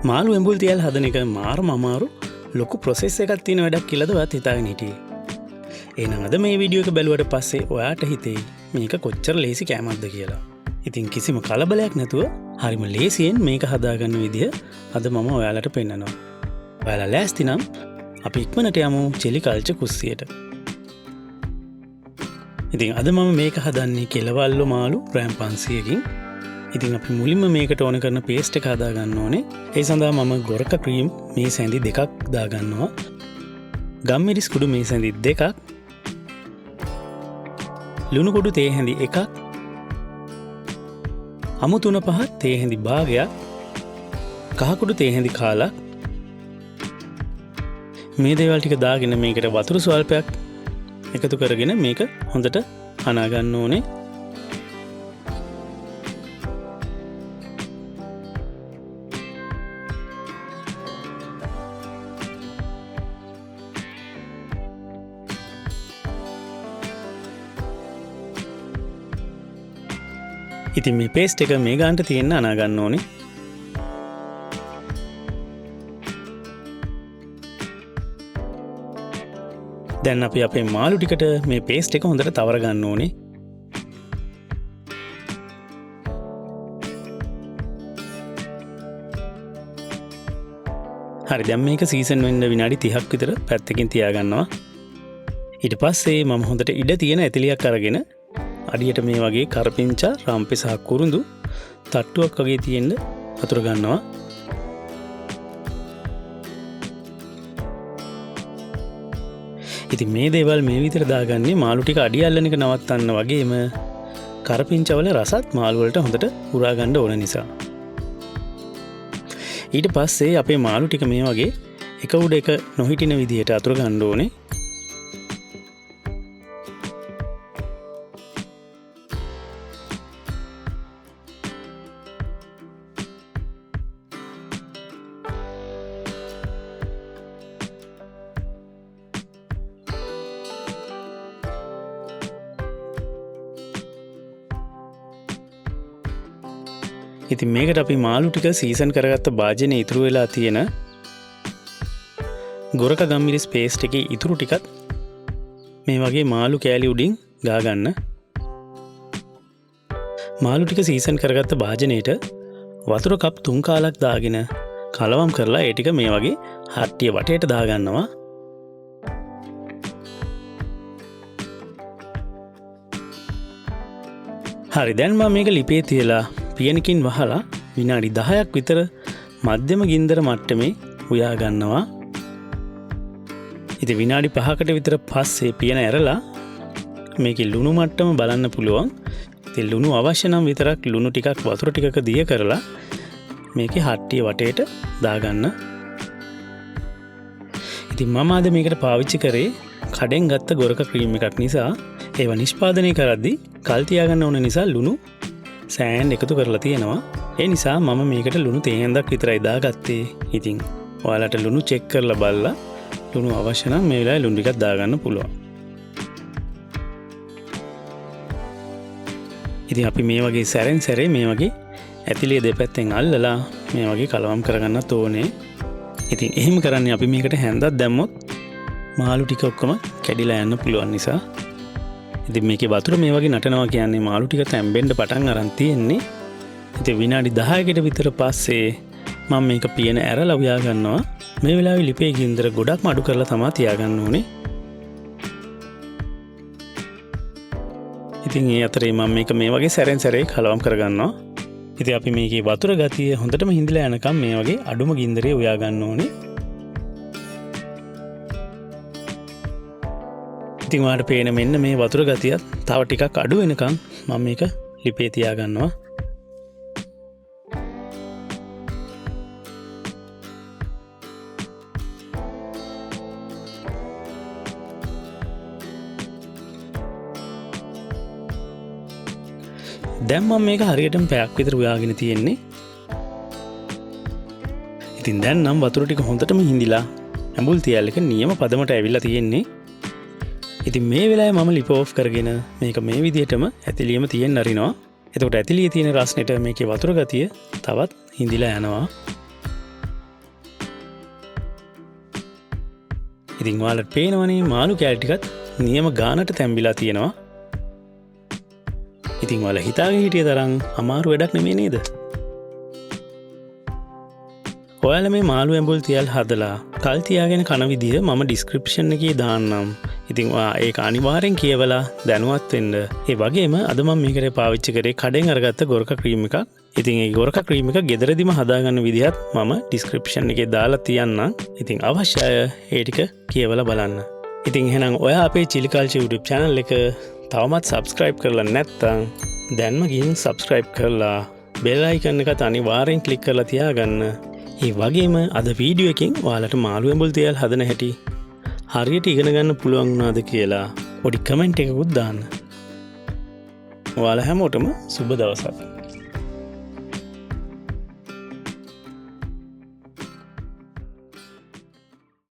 මාළු එඹුල් තියල් හදන එක මාරම අමාරු ලොකු ප්‍රොසෙස් එකක් තියෙන වැඩක් කියලාදවත් හිතාගෙන හිටියේ. එහෙනම් අද මේ වීඩියෝ එක බැලුවට පස්සේ ඔයාට හිතෙයි මේක කොච්චර ලේසි කෑමක්ද කියලා. ඉතින් කිසිම කලබලයක් නැතුව හරිම ලේසියෙන් මේක හදාගන්න විදිය අද මම ඔයාලට පෙන්නනවා. ඔයාලා ලෑස්ති නම් අපි ඉක්මනට යමු චිලි කල්චර් කුස්සියට. ඉතින් අද මම මේක හදන්නේ කෙලවල්ලෝ මාළු ග්‍රෑම් 500කින්. ඉතින් අපි මුලින්ම මේකට ඕන කරන පේස්ට් එක හදා ගන්න ඕනේ. ඒ සඳහා මම ගොරක ක්‍රීම් මේ සැඳි දෙකක් දාගන්නවා. ගම්මිරිස් කුඩු මේ සැඳි දෙකක්. ලුණු කුඩු තේ හැඳි එකක්. අමු තුන පහ තේ හැඳි භාගයක්. කහ කුඩු තේ හැඳි කාලක්. මේ දේවල් ටික දාගෙන මේකට වතුර ස්වල්පයක් එකතු කරගෙන මේක හොඳට අනා ගන්න ඕනේ. ඉතින් මේ පේස්ට් එක මේ ගානට තියෙන්න අනා ගන්න ඕනේ. දැන් අපි අපේ මාළු ටිකට මේ පේස්ට් එක හොඳට තවර ගන්න ඕනේ. හරි, දැන් මේක සීසන් වෙන්න විනාඩි 30ක් විතර පැත්තකින් තියාගන්නවා. ඊට පස්සේ මම හොඳට ඉඩ තියෙන ඇතිලියක් අරගෙන අඩියට මේ වගේ කරපිංචා රාම්පේ සහ කුරුඳු තට්ටුවක් වගේ තියෙන්න වතුර ගන්නවා. ඉතින් මේ දේවල් මේ විතර දාගන්නේ මාළු ටික අඩිය අල්ලන එක නවත්තන්න වගේම කරපිංචාවල රසත් මාළු වලට හොඳට උරා ගන්න ඕන නිසා. ඊට පස්සේ අපේ මාළු ටික මේ වගේ එක උඩ එක නොහිටින විදිහට අතුර ගන්න ඕනේ. ඉතින් මේකට අපි මාළු ටික සීසන් කරගත්ත භාජනයේ ඉතුරු වෙලා තියෙන ගොරක ගම්මිරිස් පේස්ට් එකේ ඉතුරු ටිකත් මේ වගේ මාළු කෑලි උඩින් ගා ගන්න. මාළු ටික සීසන් කරගත්ත භාජනයේට වතුර කප් 3 කාලක් දාගෙන කලවම් කරලා ඒ ටික මේ වගේ හට්ටිය වටේට දා ගන්නවා. හරි, දැන් මම මේක ලිපේ තියලා පියනකින් වහලා විනාඩි 10ක් විතර මධ්‍යම ගින්දර මට්ටමේ උයා ගන්නවා. ඉතින් විනාඩි 5කට විතර පස්සේ පියන ඇරලා මේකේ ලුණු මට්ටම බලන්න පුළුවන්. ඉතින් ලුණු අවශ්‍ය නම් විතරක් ලුණු ටිකක් වතුර ටිකක දිය කරලා මේකේ හට්ටිය වටේට දාගන්න. ඉතින් මම අද මේකට පාවිච්චි කරේ කඩෙන් ගත්ත ගොරක ක්‍රීම් එකක් නිසා ඒව නිෂ්පාදනය කරද්දී කල් තියාගන්න ඕන නිසා ලුණු සෑන් එකතු කරලා තියෙනවා. ඒ නිසා මම මේකට ලුණු තේහෙන්දක් විතරයි දාගත්තේ. ඉතින් ඔයාලට ලුණු චෙක් කරලා බලලා ලුණු අවශ්‍ය නම් මේ වෙලාවේ ලුණු ටිකක් දාගන්න පුළුවන්. ඉතින් අපි මේ වගේ සැරෙන් සැරේ මේ වගේ ඇතිලිය දෙපැත්තෙන් අල්ලලා මේ වගේ කලවම් කරගන්නත් ඕනේ. ඉතින් එහෙම කරන්නේ අපි මේකට හැන්දක් දැම්මොත් මාළු ටික ඔක්කොම කැඩිලා යන්න පුළුවන් නිසා. ඉතින් මේකේ වතුර මේ වගේ නටනවා කියන්නේ මාළු ටික තැම්බෙන්න පටන් අරන් තියෙන්නේ. ඉතින් විනාඩි 10කට විතර පස්සේ මම මේක පියන ඇරලා උයා ගන්නවා. මේ වෙලාවේ ලිපේ ගින්දර ගොඩක්ම අඩු කරලා තමයි තියාගන්න ඕනේ. ඉතින් ඒ අතරේ මම මේක මේ වගේ සැරෙන් සැරේ කලවම් කරගන්නවා. ඉතින් අපි මේකේ වතුර ගතිය හොඳටම හිඳලා යනකම් මේ වගේ අඩුම ගින්දරේ උයා ගන්න ඕනේ. ඉතින් ඔයාලට පේන මෙන්න මේ වතුර ගතියත් තව ටිකක් අඩු වෙනකම් මම මේක ලිපේ තියාගන්නවා. දැන් මම මේක හරියටම පැයක් විතර උයාගෙන තියෙන්නේ. ඉතින් දැන් නම් වතුර ටික හොඳටම හිඳිලා ඇඹුල් තියල් එක නියම පදමට ඇවිල්ලා තියෙන්නේ. ඉතින් මේ වෙලාවේ මම ලිප ඔෆ් කරගෙන මේක මේ විදිහටම ඇතිලියම තියෙන්න අරිනවා. එතකොට ඇතිලියේ තියෙන රස්නෙට මේකේ වතුර ගතිය තවත් හිඳිලා යනවා. ඉතින් ඔයාලට පේනවනේ මාළු කෑලි ටිකත් නියම ගානට තැම්බිලා තියෙනවා. ඉතින් ඔයාලා හිතාගෙන හිටිය තරම් අමාරු වැඩක් නෙමෙයි නේද? ඔයාලා මේ මාළු ඇඹුල් තියල් හදලා කල් තියාගෙන කන විදිය මම ඩිස්ක්‍රිප්ෂන් එකේ දාන්නම්. ඉතින් ඔයා ඒක අනිවාර්යෙන් කියවලා දැනුවත් වෙන්න. ඒ වගේම අද මම මේකට පාවිච්චි කරේ කඩෙන් අරගත්ත ගොරකා ක්‍රීම් එකක්. ඉතින් ඒ ගොරකා ක්‍රීම් එක ගෙදරදිම හදාගන්න විදිහත් මම ඩිස්ක්‍රිප්ෂන් එකේ දාලා තියන්නම්. ඉතින් අවශ්‍ය අය ඒ ටික කියවලා බලන්න. ඉතින් එහෙනම් ඔයා අපේ චිලි කල්චර් YouTube channel එක තවමත් subscribe කරලා නැත්නම් දැන්ම ගිහින් subscribe කරලා bell icon එකත් අනිවාර්යෙන් click කරලා තියාගන්න. ඒ වගේම අද වීඩියෝ එකෙන් ඔයාලට මාළු ඇඹුල් තියල් හදන හැටි හරියට ඉගෙන ගන්න පුළුවන් වුණාද කියලා පොඩි කමෙන්ට් එකකුත් දාන්න. ඔයාලා හැමෝටම සුබ දවසක්.